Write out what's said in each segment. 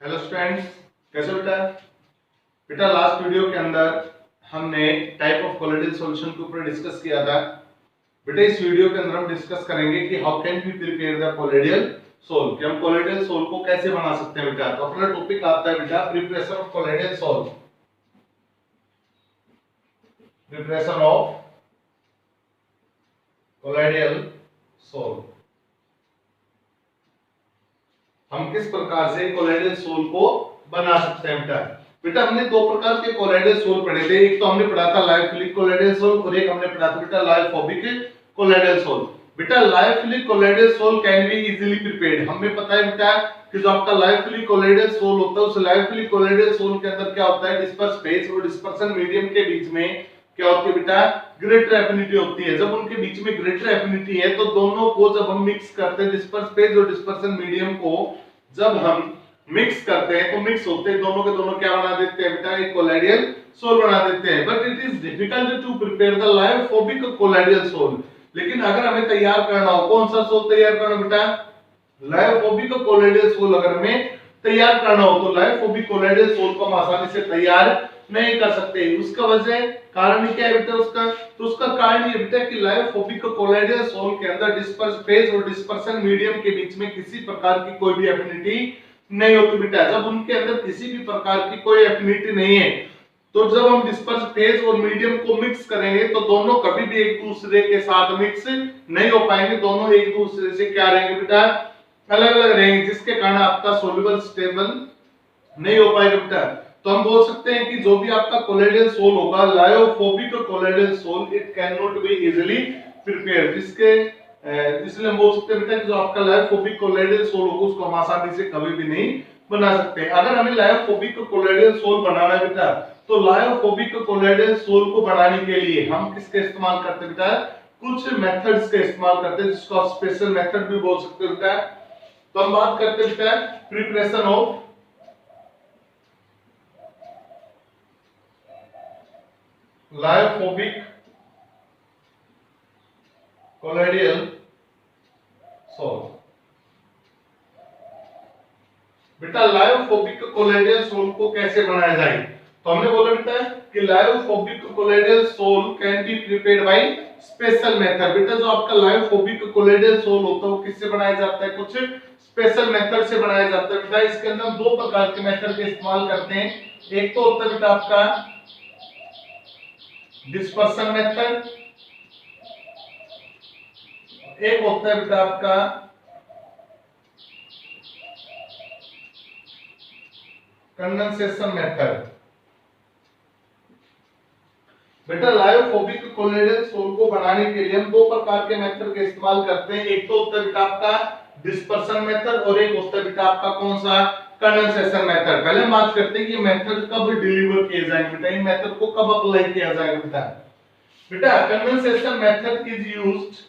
Hello students, कैसे बेटा। बेटा लास्ट वीडियो के अंदर हमने टाइप ऑफ कोलोइडल सॉल्यूशन के ऊपर डिस्कस किया था। बेटा इस वीडियो के अंदर हम डिस्कस करेंगे कि how can we prepare the colloidal sol, कि हम कोलोइडल सोल को कैसे बना सकते हैं बेटा। तो अपना टॉपिक आता है बेटा preparation of colloidal sol. Preparation of colloidal sol, हम किस प्रकार से कोलोइडल सोल को बना सकते हैं बेटा। बेटा हमने दो प्रकार के कोलोइडल सोल पढ़े थे, एक तो हमने पढ़ा था लायोफिलिक कोलोइडल सोल और एक हमने पढ़ा था बेटा लायोफोबिक कोलोइडल सोल। बेटा lyophilic colloidal sol can be easily prepared. हमें पता है बेटा कि जो आपका लायोफिलिक कोलोइडल सोल होता है उस लायोफिलिक कोलोइडल सोल के अंदर क्या होता है, डिस्पर्स फेज और डिस्पर्सन मीडियम के बीच में क्या होती है बेटा, ग्रेटर एफिनिटी होती है। जब उनके बीच में ग्रेटर एफिनिटी है तो दोनों को जब हम मिक्स करते हैं, डिस्पर्स फेज और डिस्पर्सन मीडियम को जब हम मिक्स करते हैं तो मिक्स होते हैं दोनों के दोनों क्या बना देते हैं बेटा, एक कोलोइडल सोल बना देते हैं। But it is difficult to prepare the lyophobic colloidal sol. लेकिन अगर हमें तैयार करना हो, कौन सा सोल तैयार करना बेटा, लायोफोबिक कोलोइडल सोल अगर हमें तैयार करना हो तो लायोफोबिक कोलोइडल सोल को हम आसानी से तैयार नहीं कर सकते। उसका वजह कारण क्या है बेटा उसका, तो उसका कारण ये बेटा कि लायोफोबिक कोलोइडल सोल के अंदर डिस्पर्स फेज और डिस्पर्सन मीडियम के बीच में किसी प्रकार की कोई भी एफिनिटी नहीं होती बेटा। जब उनके अंदर किसी भी प्रकार की कोई एफिनिटी नहीं है तो जब हम डिस्पर्स फेज और मीडियम को मिक्स करेंगे तो दोनों कभी भी एक दूसरे के साथ मिक्स नहीं हो पाएंगे। दोनों एक दूसरे से क्या रहेंगे बेटा, अलग अलग रहेंगे, जिसके कारण आपका सोल्यूबल स्टेबल नहीं हो पाएगा बेटा। तो हम बोल सकते हैं कि जो भी आपका कोलोइडल सोल होगा, lyophobic colloidal sol, it can not be easily prepared. इसलिए हम बोल सकते हैं बेटा कि जो आपका लायोफोबिक कोलोइडल सोल होगा उसको हम आसानी से कभी भी नहीं बना सकते। अगर हमें लायोफोबिक कोलोइडल सोल बनाना है बेटा तो लायोफोबिक कोलोइडल सोल को बनाने के लिए हम किसका इस्तेमाल करते हैं बेटा, कुछ मेथड्स का इस्तेमाल करते हैं, जिसको आप स्पेशल मेथड भी बोल सकते हो बेटा। तो हम बात करते हैं बेटा preparation of lyophobic colloidal sol. बेटा लायोफोबिक कोलोइडल सोल को कैसे बनाया जाए, तो हमने बोला बेटा कि lyophobic colloidal sol can be prepared by special method. बेटा जो आपका लायोफोबिक कोलोइडल सोल होता है वो किससे बनाया जाता है, कुछ स्पेशल मेथड से बनाया जाता है बेटा। इसके अंदर हम दो प्रकार के मेथड का इस्तेमाल करते हैं। एक तो होता है बेटा आपका डिस्पर्सन मेथड, एक होता है बेटा आपका कंडेंसेशन मेथड। बेटा लायोफोबिक कोलोइडल सोल को बनाने के लिए हम दो प्रकार के मेथड का इस्तेमाल करते हैं। एक तो होता है बेटा आपका डिस्पर्सन मेथड और एक होता है बेटा आपका कौन सा, कंडेंसेशन मेथड। पहले हम बात करते हैं कि मेथड कब डिलीवर किए जाएंगे बेटा, इन मेथड को कब अप्लाई किया जाएगा बेटा। बेटा condensation method is used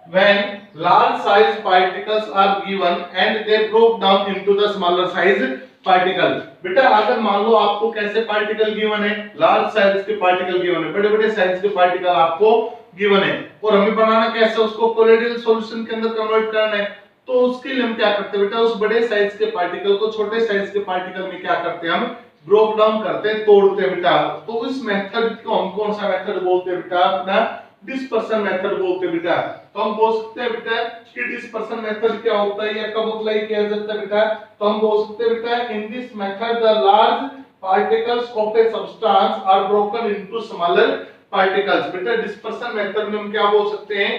when large size particles are given and they broke down into the smaller size particle। बेटा अगर मान लो आपको कैसे पार्टिकल गिवन है, लार्ज साइज के पार्टिकल गिवन है, बड़े बड़े साइज के पार्टिकल आपको गिवन है और हमें बनाना कैसे, उसको कोलोइडल सॉल्यूशन के अंदर कन्वर्ट करना है। तो उसके लिए हम क्या करते हैं बेटा, उस बड़े साइज के पार्टिकल को छोटे साइज के पार्टिकल में क्या करते हैं, हम ब्रोक डाउन करते हैं, तोड़ते हैं बेटा। तो इस मेथड को हम कौन सा मेथड बोलते हैं बेटा, अपना डिस्पर्सन मेथड बोलते हैं बेटा। तो हम बोल सकते हैं बेटा कि डिस्पर्सन मेथड क्या होता है या कब अप्लाई किया जाता है बेटा, तो हम बोल सकते हैं बेटा in this method the large particles of a substance are broken into smaller particles. बेटा डिस्पर्सन मेथड में हम क्या बोल सकते हैं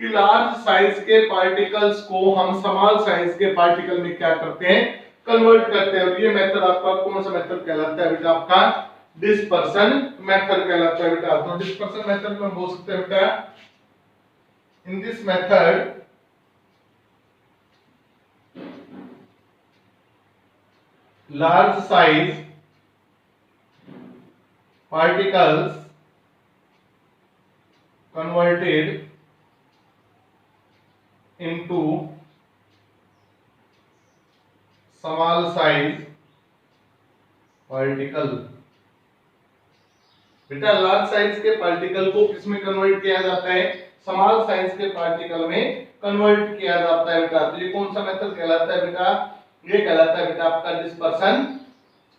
कि लार्ज साइज के पार्टिकल्स को हम स्मॉल साइज के पार्टिकल में क्या करते हैं, कन्वर्ट करते हैं। और ये मेथड आपका कौन सा मेथड कहलाता है बेटा, आपका डिस्पर्सन मेथड कहलाता है बेटा। तो डिस्पर्सन मेथड में बोल सकते हैं बेटा in this method large size particles converted into small size particle। बेटा लार्ज साइज के पार्टिकल को किसमें कन्वर्ट किया जाता है, स्मॉल साइज के पार्टिकल में कन्वर्ट किया जाता है बेटा। तो ये कौन सा मेथड कहलाता है बेटा, ये कहलाता है बेटा आपका डिस्पर्सन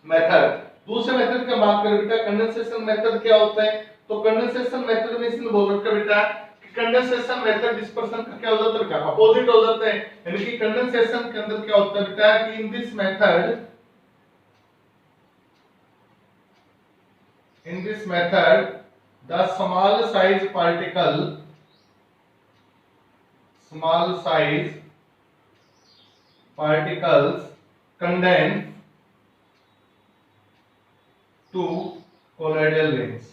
मेथड। दूसरे मेथड की बात करें बेटा, कंडेंसेशन मेथड क्या होता है? तो कंडेंसेशन मेथड में इसलिए बोल रखा बेटा कि कंडेंसेशन मेथड डिस्पर्सन का क्या हो जाता है बेटा, अपोजिट हो जाता है। यानी कि कंडेंसेशन के अंदर क्या होता है बेटा कि इन this method the small size particles condense to colloidal rings।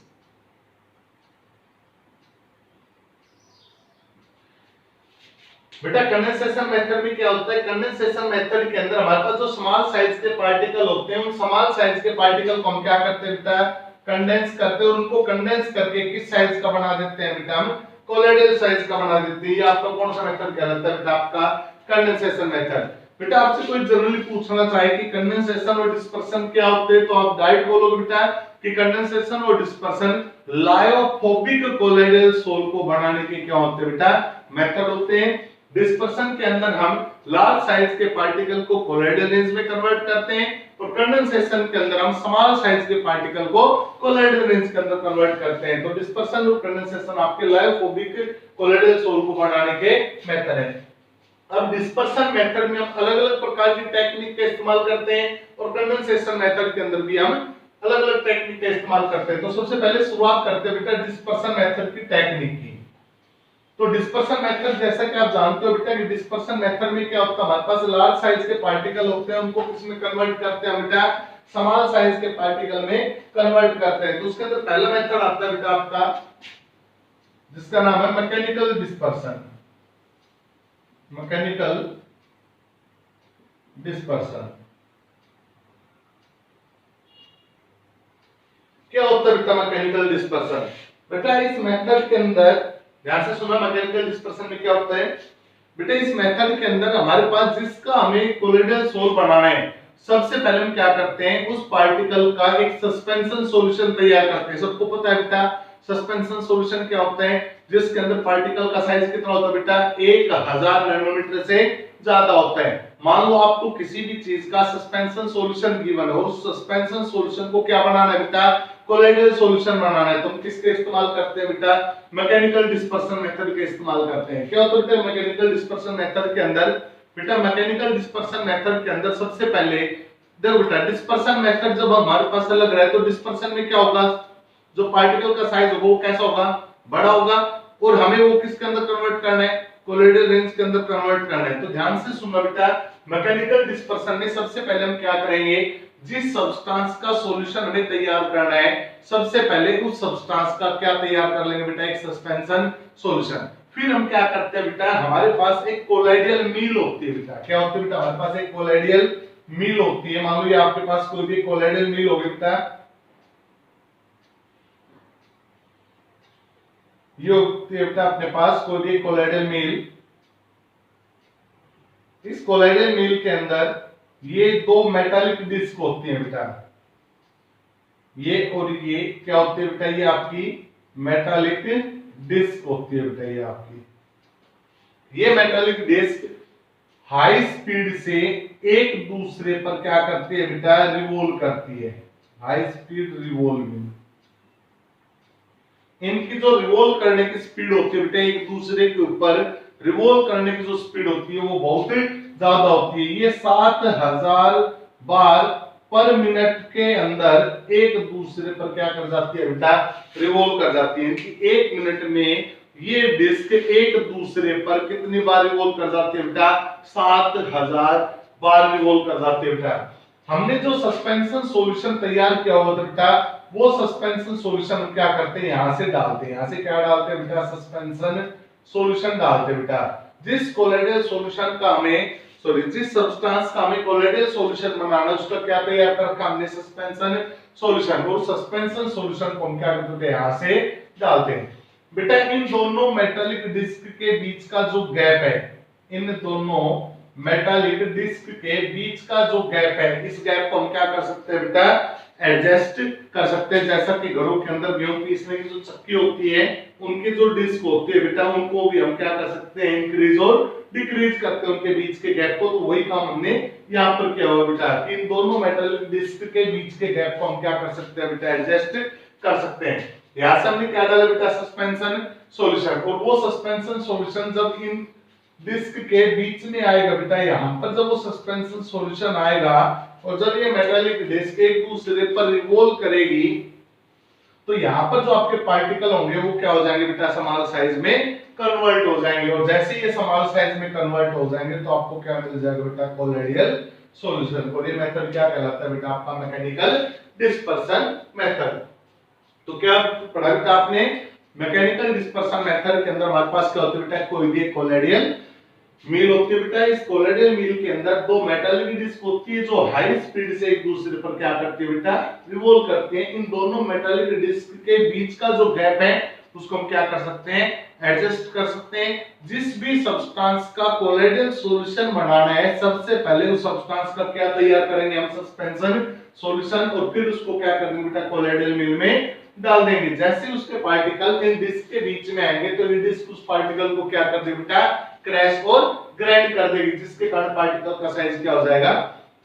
बेटा कंडेंसेशन मेथड में क्या होता है? कंडेंसेशन मेथड के अंदर हमारे पास जो स्मॉल साइज के पार्टिकल होते हैं, उन स्मॉल साइज के पार्टिकल को हम क्या करते हैं बेटा, कंडेंस करते हैं। और उनको कंडेंस करके किस साइज का बना देते हैं बेटा, हम कोलोइडल साइज का बना देते हैं। ये आपका कौन सा मेथड कहलाता है बेटा, आपका कंडेंसेशन मेथड। बेटा आपसे कोई जनरली पूछना चाहे कि कंडेंसेशन और डिस्पर्सन क्या होते हैं, तो आप डायरेक्ट बोलोगे बेटा कि कंडेंसेशन और डिस्पर्सन लायोफोबिक कोलोइडल सोल को बनाने के क्या होते हैं बेटा, मेथड होते हैं। डिस्पर्सन के अंदर हम लार्ज साइज के पार्टिकल को कोलोइडल रेंज में कन्वर्ट करते हैं, और कंडेंसेशन के अंदर हम स्मॉल साइज के पार्टिकल को कोलोइडल रेंज के अंदर कन्वर्ट करते हैं। तो डिस्पर्सन और कंडेंसेशन आपके लायोफोबिक कोलोइडल सोल को बनाने के मेथड है। अब डिस्पर्सन मेथड में हम अलग-अलग प्रकार की टेक्निक का इस्तेमाल करते हैं, और कंडेंसेशन मेथड के अंदर भी हम अलग-अलग टेक्निक का इस्तेमाल करते हैं। तो सबसे पहले शुरुआत करते हैं बेटा डिस्पर्सन मेथड की टेक्निक की। तो डिस्पर्सन मेथड जैसा कि आप जानते हो बेटा कि डिस्पर्सन मेथड में क्या होता है, हमारे पास लार्ज साइज के पार्टिकल होते हैं, उनको किसमें कन्वर्ट करते हैं बेटा, स्मॉल साइज के पार्टिकल में कन्वर्ट करते हैं। तो उसके अंदर पहला मेथड आता है बेटा आपका, जिसका नाम है मैकेनिकल डिस्पर्सन। मैकेनिकल डिस्पर्सन क्या होता है बेटा मैकेनिकल डिस्पर्सन? बेटा इस मेथड के अंदर ध्यान से सुना, मैकेनिकल डिस्पर्सन में क्या होता है बेटा, इस मेथड के अंदर हमारे पास जिसका हमें कोलोइडल सोल बनाना है, सबसे पहले हम क्या करते हैं, उस पार्टिकल का एक सस्पेंशन सॉल्यूशन तैयार करते हैं। सबको पता है बेटा सस्पेंशन सॉल्यूशन क्या होता है, जिसके अंदर पार्टिकल का साइज कितना होता है बेटा, 1000 नैनोमीटर से ज्यादा होता है। मान लो आपको किसी भी चीज का सस्पेंशन सॉल्यूशन गिवन है, और उस सस्पेंशन सॉल्यूशन को क्या बनाना है बेटा, कोलोइडल सॉल्यूशन बनाना है। तो हम किसके इस्तेमाल करते हैं बेटा, मैकेनिकल डिस्पर्सन मेथड के इस्तेमाल करते हैं। क्या होता है मैकेनिकल डिस्पर्सन मेथड के अंदर बेटा, मैकेनिकल डिस्पर्सन मेथड के अंदर सबसे पहले देखो बेटा, डिस्पर्सन मेथड जब हमारे पास लग रहा है, तो डिस्पर्सन में क्या होगा, जो पार्टिकल का साइज होगा वो कैसा होगा, बड़ा होगा, और हमें वो किसके अंदर कन्वर्ट करना है, कोलोइडल रेंज के अंदर कन्वर्ट करना है। तो ध्यान से सुनना बेटा, मैकेनिकल डिस्पर्सन में सबसे पहले हम क्या करेंगे, जिस सब्सटेंस का सॉल्यूशन हमें तैयार करना है, सबसे पहले उस सब्सटेंस का क्या तैयार कर लेंगे बेटा, एक सस्पेंशन सॉल्यूशन। फिर हम क्या करते हैं बेटा, हमारे पास एक कोलोइडल मील होती है बेटा। क्या होती है बेटा, हमारे पास एक कोलोइडल मील होती है। मान लो ये आपके पास कोई भी कोलोइडल मील होगी बेटा, ये होती है बेटा अपने पास कोई भी कोलोइडल मील। इस कोलोइडल मील के अंदर ये दो मेटालिक डिस्क होती है बेटा, ये और ये क्या होती है बेटा, ये आपकी मेटालिक डिस्क होती है बेटा। ये आपकी ये मेटालिक डिस्क हाई स्पीड से एक दूसरे पर क्या करती है बेटा, रिवॉल्व करती है, हाई स्पीड रिवॉल्विंग। इनकी जो रिवॉल्व करने की स्पीड होती है बेटा, एक दूसरे के ऊपर रिवॉल्व करने की जो स्पीड होती है वो बहुत ज्यादा होती है। ये 7000 बार पर मिनट के अंदर एक दूसरे पर क्या कर जाती है बेटा, रिवॉल्व कर जाती है। इनकी एक मिनट में ये डिस्क एक दूसरे पर कितनी बार रिवॉल्व कर जाती है बेटा, 7000 बार रिवॉल्व कर जाती है बेटा। हमने जो सस्पेंशन सॉल्यूशन तैयार किया हुआ था बेटा, वो सस्पेंशन सॉल्यूशन हम क्या करते हैं, यहां से डालते हैं। यहां से क्या डालते हैं बेटा, सस्पेंशन सॉल्यूशन डालते हैं बेटा। जिस कोलोइडल सॉल्यूशन का हमें जिस सब्सटेंस का हमें कोलोइडल सॉल्यूशन बनाना है, उसका क्या तैयार कर रखा हमने, सस्पेंशन सॉल्यूशन। और सस्पेंशन सॉल्यूशन को हम क्या करते हैं, यहां से डालते हैं बेटा। इन दोनों मेटालिक डिस्क के बीच का जो गैप है, इन दोनों मेटालिक डिस्क के बीच का जो गैप है, इस गैप को हम क्या कर सकते हैं बेटा, एडजस्ट कर सकते हैं। जैसा कि घरों के अंदर गेहूं पीसने की जो चक्की होती है, उनकी जो डिस्क होती है बेटा, उनको भी हम क्या कर सकते हैं, इंक्रीज और डिक्रीज करते हैं उनके बीच के गैप को। तो वही काम हमने यहाँ पर किया हुआ बेटा, इन दोनों मेटल डिस्क के बीच के गैप को हम क्या कर सकते हैं बेटा, एडजस्ट कर सकते हैं। यहाँ से हमने क्या डाला बेटा, सस्पेंशन सॉल्यूशन। और वो सस्पेंशन सॉल्यूशन जब इन डिस्क के बीच में आएगा बेटा, यहाँ पर जब वो सस्पेंशन सॉल्यूशन आएगा और जब ये मेटालिक डिस्क एक दूसरे पर रिवॉल्व करेगी, तो यहाँ पर जो आपके पार्टिकल होंगे वो क्या हो जाएंगे बेटा, स्मॉल साइज में कन्वर्ट हो जाएंगे। और जैसे ही ये स्मॉल साइज में कन्वर्ट हो जाएंगे तो आपको क्या मिल जाएगा बेटा, कोलोइडल सॉल्यूशन। और ये मेथड क्या कहलाता है बेटा, आपका मैकेनिकल डिस्पर्शन मेथड। तो क्या पढ़ा बेटा आपने, मैकेनिकल डिस्पर्शन मेथड के अंदर हमारे पास क्या होता है बेटा, कोई भी एक कोलोइडल मील होती है बेटा। इस कोलोइडल मील के अंदर दो मेटल की डिस्क होती है जो हाई स्पीड से एक दूसरे पर क्या करती है बेटा, रिवॉल्व करती है। इन दोनों मेटालिक डिस्क के बीच का जो गैप है उसको हम क्या कर सकते हैं, एडजस्ट कर सकते हैं। जिस भी सब्सटेंस का कोलोइडल सॉल्यूशन बनाना है, सबसे पहले उस सब्सटेंस का क्या तैयार करेंगे हम, सस्पेंशन सॉल्यूशन। और फिर उसको क्या करेंगे बेटा, कोलोइडल मील में डाल देंगे। जैसे उसके पार्टिकल इन डिस्क के बीच में आएंगे तो ये डिस्क उस पार्टिकल को क्या कर देगी बेटा, क्रैश और ग्राइंड कर देगी, जिसके कारण पार्टिकल का साइज क्या हो जाएगा,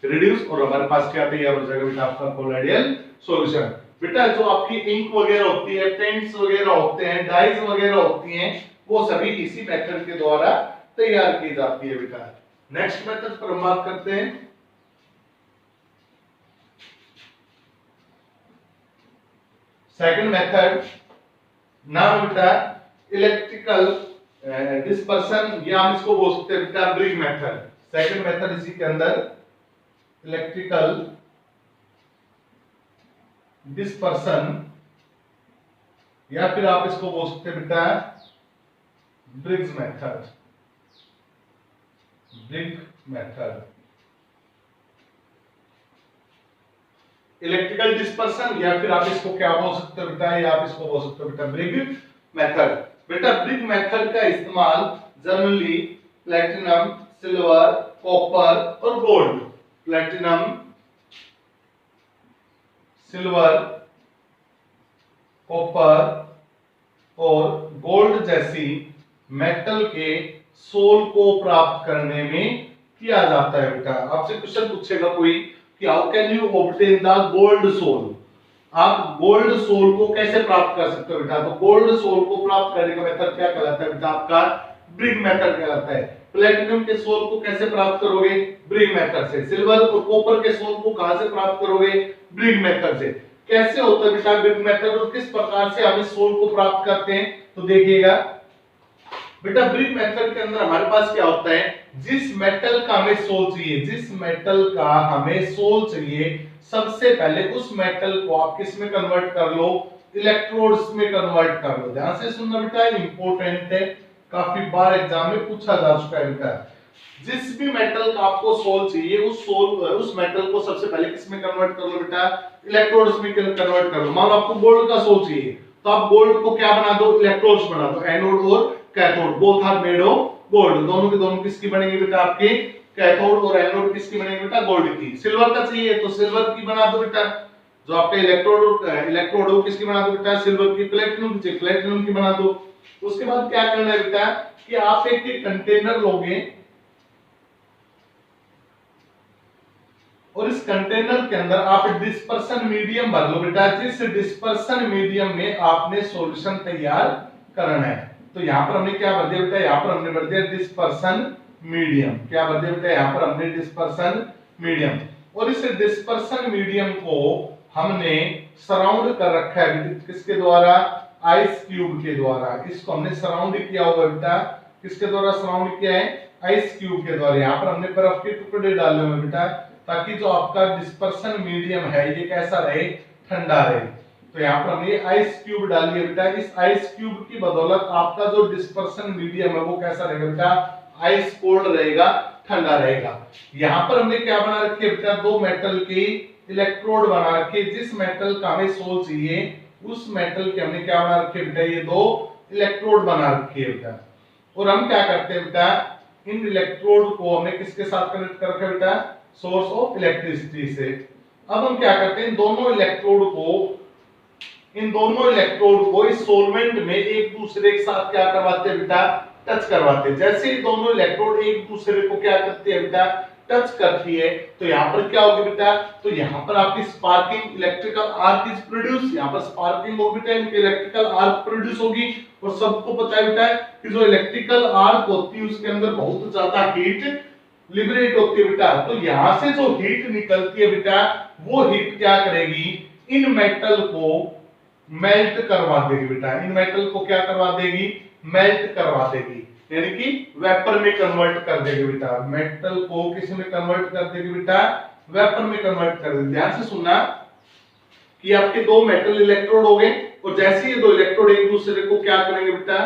रिड्यूस। और हमारे पास क्या तैयार हो जाएगा बेटा, आपका कोलोइडल सॉल्यूशन। बेटा जो आपकी इंक वगैरह होती है, पेंट्स वगैरह होते हैं, डाइज वगैरह होती हैं, वो सभी इसी मेथड के द्वारा तैयार की जाती है बेटा। नेक्स्ट मेथड पर हम बात करते हैं। सेकंड मेथड नाम बेटा इलेक्ट्रिकल डिस्पर्शन, या हम इसको बोल सकते हैं बेटा ब्रिग मेथड। सेकंड मेथड इसी के अंदर इलेक्ट्रिकल डिस्पर्शन, या फिर आप इसको बोल सकते हैं बेटा Bredig's method, Bredig method. Electrical dispersion, या फिर आप इसको क्या बोल सकते हो बेटा, या आप इसको बोल सकते हो बेटा ब्रिग मेथड। बेटा ब्रिग मेथड का इस्तेमाल जनरली प्लैटिनम, सिल्वर, कॉपर और गोल्ड, प्लैटिनम, सिल्वर, कॉपर और गोल्ड जैसी मेटल के सोल को प्राप्त करने में किया जाता है बेटा। आपसे क्वेश्चन पूछेगा कोई कि how can you obtain the gold sol, आप गोल्ड सोल को कैसे प्राप्त कर सकते हो बेटा। तो गोल्ड सोल को प्राप्त करने का मेथड क्या कहलाता है बेटा, आपका ब्रिग मेथड कहलाता है। प्लैटिनम के सोल को कैसे प्राप्त करोगे, ब्रिग मेथड से। सिल्वर और कॉपर के सोल को कहां से प्राप्त करोगे, ब्रिग मेथड से। कैसे होता है बेटा ब्रिग मेथड, और किस प्रकार से हम इस सोल को प्राप्त करते हैं, तो देखिएगा बेटा ब्रिग मेथड के अंदर हमारे पास क्या होता है, जिस मेटल का हमें सोल चाहिए, जिस मेटल का हमें सोल चाहिए, सबसे पहले उस मेटल को आप किस में कन्वर्ट कर लो, इलेक्ट्रोड्स में कन्वर्ट कर लो। ध्यान से सुनना बेटा, इंपॉर्टेंट है, काफी बार एग्जाम में पूछा जा चुका है बेटा। जिस भी मेटल का आपको सोल चाहिए, उस मेटल को सबसे पहले किस में कन्वर्ट कर लो बेटा, इलेक्ट्रोड्स में कन्वर्ट कर लो। मान लो आपको गोल्ड का सोल चाहिए, तो आप गोल्ड को क्या बना दो, इलेक्ट्रोड्स बना दो, एनोड और cathode, both are made of gold. दोनों के दोनों किसकी बनेंगे बेटा, आपके कैथोड और एनोड किसकी बनेंगे बेटा, गोल्ड की। सिल्वर का चाहिए तो सिल्वर की बना दो बेटा, जो आपके इलेक्ट्रोड हो किसकी बना दो बेटा, सिल्वर की। प्लेटिनम की, प्लेटिनम की बना दो। उसके बाद क्या करना है बेटा कि आप एक कंटेनर लोगे और इस कंटेनर के अंदर आप डिस्पर्शन मीडियम भर लो बेटा। जिस डिस्पर्शन मीडियम में आपने सॉल्यूशन तैयार करना है, तो यहां पर हमने क्या भर दिया बेटा, यहां पर हमने भर दिया डिस्पर्शन मीडियम। क्या भर दिया बेटा, यहां पर हमने डिस्पर्शन मीडियम। और इस डिस्पर्शन मीडियम को हमने सराउंड कर रखा है किसके द्वारा, आइस क्यूब के द्वारा। इसको हमने सराउंड किया हुआ बेटा, किसके द्वारा सराउंड किया है, आइस क्यूब के द्वारा। यहाँ पर हमने बर्फ के टुकड़े डाले हुए बेटा, ताकि जो आपका डिस्पर्शन मीडियम है ये कैसा रहे, ठंडा रहे। तो यहाँ पर हमने आइस क्यूब डाली है बेटा। इस आइस क्यूब की बदौलत आपका जो डिस्पर्शन मीडियम है वो कैसा रहेगा बेटा, आइस कोल्ड रहेगा, ठंडा रहेगा। यहाँ पर हमने क्या बना रखी है बेटा, दो मेटल की इलेक्ट्रोड बना रखी है। जिस मेटल का हमें सोल चाहिए उस मेटल के हमने क्या बना रखी है बेटा, ये दो इलेक्ट्रोड बना रखी है बेटा। और हम क्या करते हैं बेटा, इन इलेक्ट्रोड को हमने किसके साथ कनेक्ट कर रखा है बेटा, सोर्स ऑफ इलेक्ट्रिसिटी से। अब हम क्या करते हैं, इन दोनों इलेक्ट्रोड को इस सोलवेंट में एक दूसरे के साथ क्या करवाते हैं बेटा, टच करवाते हैं। जैसे ही दोनों इलेक्ट्रोड एक दूसरे को क्या करते हैं बेटा, टच करती है, तो यहाँ पर क्या होगी बेटा, तो यहाँ पर आपकी sparking electrical arc is produce, यहाँ पर स्पार्किंग होगी बेटा, इनकी इलेक्ट्रिकल आर्क प्रोड्यूस होगी। और सबको पता है बेटा कि जो इलेक्ट्रिकल आर्क होती है उसके अंदर बहुत ज्यादा हीट लिबरेट होती है बेटा। तो यहाँ से जो हीट निकलती है बेटा, वो हीट क्या करेगी, इन मेटल को मेल्ट करवा देगी बेटा, इन मेटल को क्या करवा देगी, मेल्ट करवा देगी, यानी कि वेपर में कन्वर्ट कर देगी बेटा। मेटल को किस में कन्वर्ट कर देगी बेटा, वेपर में कन्वर्ट कर देगी। ध्यान से सुनना कि आपके दो मेटल इलेक्ट्रोड हो गए, और जैसे ये दो इलेक्ट्रोड एक दूसरे को क्या करेंगे बेटा,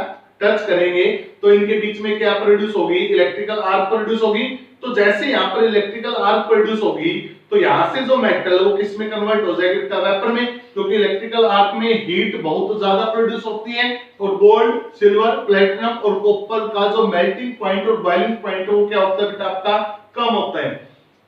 टच करेंगे, तो इनके बीच में क्या प्रोड्यूस होगी, इलेक्ट्रिकल आर्क प्रोड्यूस होगी। तो जैसे यहाँ पर इलेक्ट्रिकल आर्क प्रोड्यूस होगी, तो यहाँ से जो मेटल वो किस में कन्वर्ट हो जाएगी बेटा, वेपर में, क्योंकि इलेक्ट्रिकल आर्क में हीट बहुत ज्यादा प्रोड्यूस होती है। और गोल्ड, सिल्वर, प्लेटिनम और कॉपर का जो मेल्टिंग पॉइंट और बॉइलिंग पॉइंट वो क्या होता है बेटा, आपका कम होता है।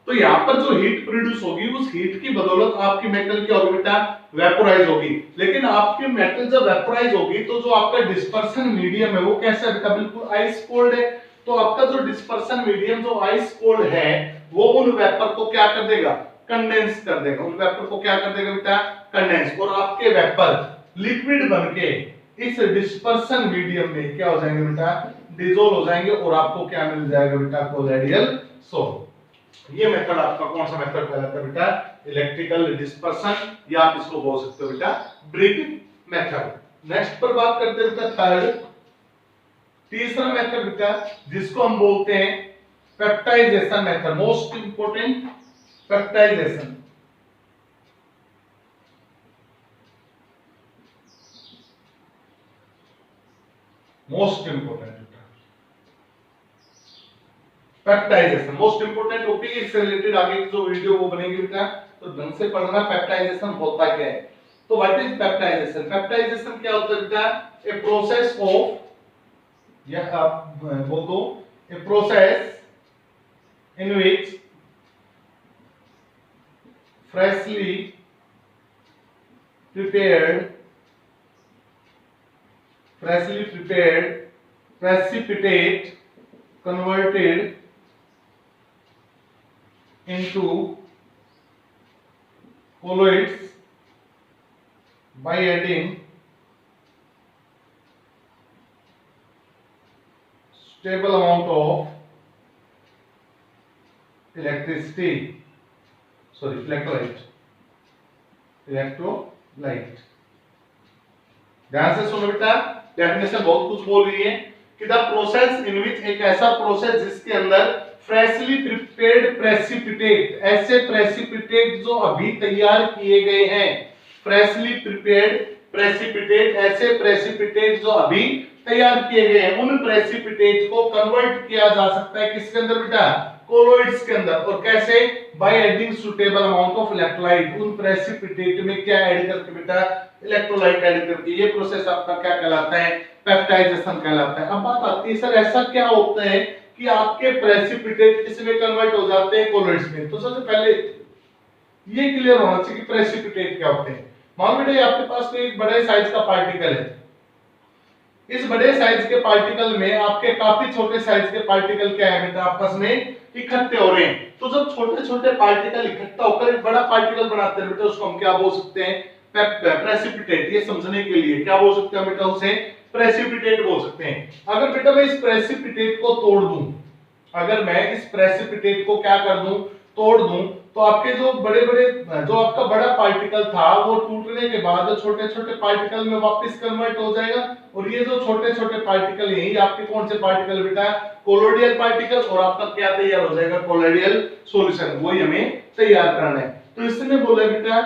तो यहाँ पर जो हीट प्रोड्यूस होगी, उस हीट की बदौलत आपकी मेटल क्या होगी बेटा, वेपोराइज होगी। लेकिन आपकी मेटल जब वेपोराइज होगी, तो जो आपका डिस्पर्सन मीडियम है वो कैसा है बेटा, बिल्कुल आइस कोल्ड है। तो आपका जो डिस्पर्सन मीडियम जो आइस कोल्ड है, वो उन वेपर को क्या कर देगा, कंडेंस कर देगा, उन वेपर को क्या कर देगा बेटा, कंडेंस। और आपके वेपर लिक्विड बनके इस डिस्पर्सन मीडियम में क्या हो जाएंगे बेटा, डिसॉल्व हो जाएंगे, और आपको क्या मिल जाएगा बेटा, कोलोइडल सोल। ये मेथड आपका कौन सा मेथड कहलाता है बेटा, इलेक्ट्रिकल डिस्पर्सन, या आप इसको बोल सकते हो बेटा ब्रिग मेथड। नेक्स्ट पर बात करते हैं बेटा थर्ड, तीसरा मेथड बेटा, जिसको हम बोलते हैं peptization method, most important peptization. Most important peptization, most important topic, इससे रिलेटेड आगे की जो वीडियो वो बनेगी बेटा, तो ढंग से पढ़ना पेप्टाइजेशन होता क्या है। तो व्हाट इज पेप्टाइजेशन, पेप्टाइजेशन क्या होता है बेटा, ए प्रोसेस ऑफ, या आप बोल दो, a process in which freshly prepared precipitate converted into colloids by adding stable amount of electrolyte। ध्यान से सुनो बेटा, डेफिनेशन बहुत कुछ बोल रही है कि द प्रोसेस इन विच, एक ऐसा प्रोसेस जिसके अंदर फ्रेशली प्रिपेयर्ड प्रेसिपिटेट, ऐसे प्रेसिपिटेट जो अभी तैयार किए गए हैं, फ्रेशली प्रिपेयर्ड प्रेसिपिटेट, ऐसे प्रेसिपिटेट जो अभी तैयार किए गए हैं, उन प्रेसिपिटेट को कन्वर्ट किया जा सकता है किसके अंदर बेटा, कोलोइड्स के अंदर। और कैसे, by adding suitable amount of electrolyte, उन प्रेसिपिटेट में क्या ऐड करके बेटा, इलेक्ट्रोलाइट ऐड करके। ये प्रोसेस आपका क्या कहलाता है, पेप्टाइजेशन कहलाता है। अब बात आती है सर ऐसा क्या होता है कि आपके प्रेसिपिटेट किसमें कन्वर्ट हो जाते हैं, कोलोइड्स में। तो सबसे पहले ये क्लियर होना चाहिए कि प्रेसिपिटेट क्या होते हैं। मान बेटा आपके पास कोई एक बड़े साइज का पार्टिकल है, इस बड़े साइज के पार्टिकल में आपके काफी छोटे साइज के पार्टिकल क्या है बेटा, आपस में इकट्ठे हो रहे हैं। तो जब छोटे छोटे पार्टिकल इकट्ठा होकर एक बड़ा पार्टिकल बनाते हैं बेटा, उसको हम क्या बोल सकते हैं, प्रेसिपिटेट। ये समझने के लिए क्या बोल सकते हैं बेटा, उसे प्रेसिपिटेट बोल सकते हैं। अगर बेटा मैं इस प्रेसिपिटेट को तोड़ दूं, अगर मैं इस प्रेसिपिटेट को क्या कर दूं, तोड़ दूं, तो आपके जो बड़े बड़े, जो आपका बड़ा पार्टिकल था वो टूटने के बाद छोटे छोटे पार्टिकल में वापस कन्वर्ट हो जाएगा। और ये जो छोटे छोटे पार्टिकल हैं, ये आपके कौन से पार्टिकल बेटा, कोलोइडल पार्टिकल, और आपका क्या तैयार हो जाएगा, कोलोइडल सॉल्यूशन, वही हमें तैयार करना है। तो इसने बोला बेटा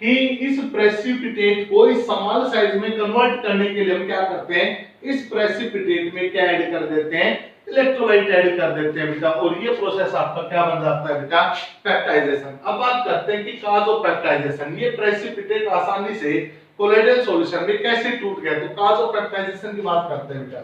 कि इस प्रेसिपिटेट को इस स्मॉल साइज में कन्वर्ट करने के लिए हम क्या करते हैं, इस प्रेसिपिटेट में क्या ऐड कर देते हैं, इलेक्ट्रोलाइट ऐड कर देते हैं बेटा। और ये प्रोसेस आपका क्या बन जाता है बेटा, पेप्टाइजेशन। अब बात करते हैं कि काजोपेप्टाइजेशन, ये प्रेसिपिटेट आसानी से कोलोइडल सॉल्यूशन में कैसे टूट गया। तो काजोपेप्टाइजेशन की बात करते हैं बेटा।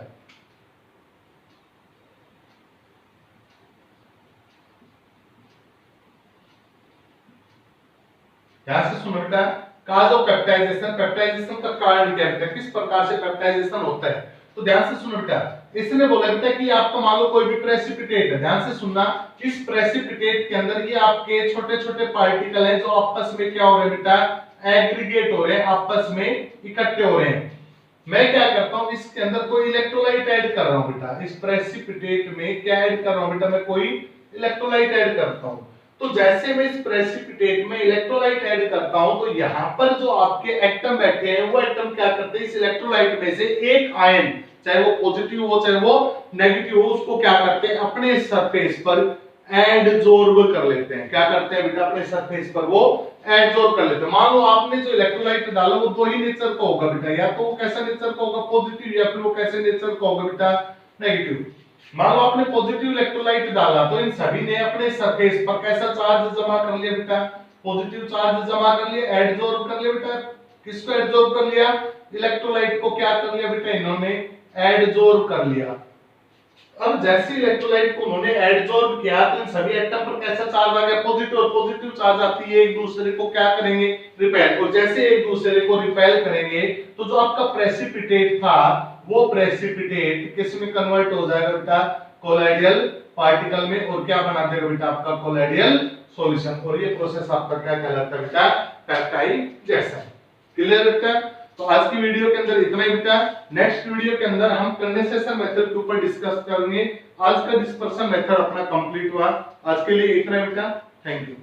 ध्यान से सुनो बेटा, काजोपेप्टाइजेशन, पेप्टाइजेशन का कारण क्या है, किस प्रकार से पेप्टाइजेशन होता है। तो ध्यान से सुनो बेटा, इसने बोला बेटा कि आपका मान लो कोई भी प्रेसिपिटेट है, ध्यान से सुनना, इस प्रेसिपिटेट के अंदर ये आपके छोटे छोटे पार्टिकल हैं जो आपस में क्या हो रहे हैं बेटा, एग्रीगेट हो रहे हैं, आपस में इकट्ठे हो रहे हैं। मैं क्या करता हूं, इसके अंदर कोई इलेक्ट्रोलाइट ऐड कर रहा हूं बेटा, इस प्रेसिपिटेट में क्या ऐड कर रहा हूं बेटा, मैं कोई इलेक्ट्रोलाइट ऐड करता हूं। तो जैसे मैं इस प्रेसिपिटेट में इलेक्ट्रोलाइट ऐड करता हूं तो यहां पर जो आपके एटम बैठे हैं वो एटम क्या करते हैं, इस इलेक्ट्रोलाइट में से एक आयन, चाहे वो पॉजिटिव हो चाहे वो नेगेटिव हो, उसको क्या करते हैं अपने सरफेस पर एडजॉर्ब कर लेते हैं। क्या करते हैं बेटा, अपने सरफेस पर वो एडजॉर्ब कर लेते हैं। मान लो आपने जो इलेक्ट्रोलाइट डाला वो दो ही नेचर का होगा बेटा, या तो वो कैसा नेचर का होगा, पॉजिटिव, या फिर वो कैसे नेचर का होगा बेटा, नेगेटिव। मान लो आपने पॉजिटिव इलेक्ट्रोलाइट डाला तो इन सभी ने अपने सरफेस पर कैसा चार्ज जमा कर लिया बेटा, पॉजिटिव चार्ज जमा कर लिया, एडजॉर्ब कर लिया बेटा। किसको एडजॉर्ब कर लिया, इलेक्ट्रोलाइट को क्या कर लिया बेटा, इन्होंने एडजॉर्ब कर लिया। अब जैसे इलेक्ट्रोलाइट को उन्होंने एडजॉर्ब किया तो इन सभी एटम पर कैसा चार्ज आ गया, पॉजिटिव, और पॉजिटिव चार्ज आती है एक दूसरे को क्या करेंगे, रिपेल, और जैसे एक दूसरे को रिपेल करेंगे तो जो आपका प्रेसिपिटेट था वो प्रेसिपिटेट किस में कन्वर्ट हो जाएगा बेटा, कोलॉइडल पार्टिकल में, और क्या बना देगा बेटा, आपका कोलॉइडल सॉल्यूशन। और ये प्रोसेस आपका क्या कहलाता है बेटा, पेप्टाइडेशन। क्लियर बेटा? तो आज की वीडियो के अंदर इतना ही बेटा। नेक्स्ट वीडियो के अंदर हम कंडेंसेशन मेथड के ऊपर डिस्कस करेंगे। आज का डिस्पर्शन मेथड अपना कंप्लीट हुआ। आज के लिए इतना ही बेटा, थैंक यू।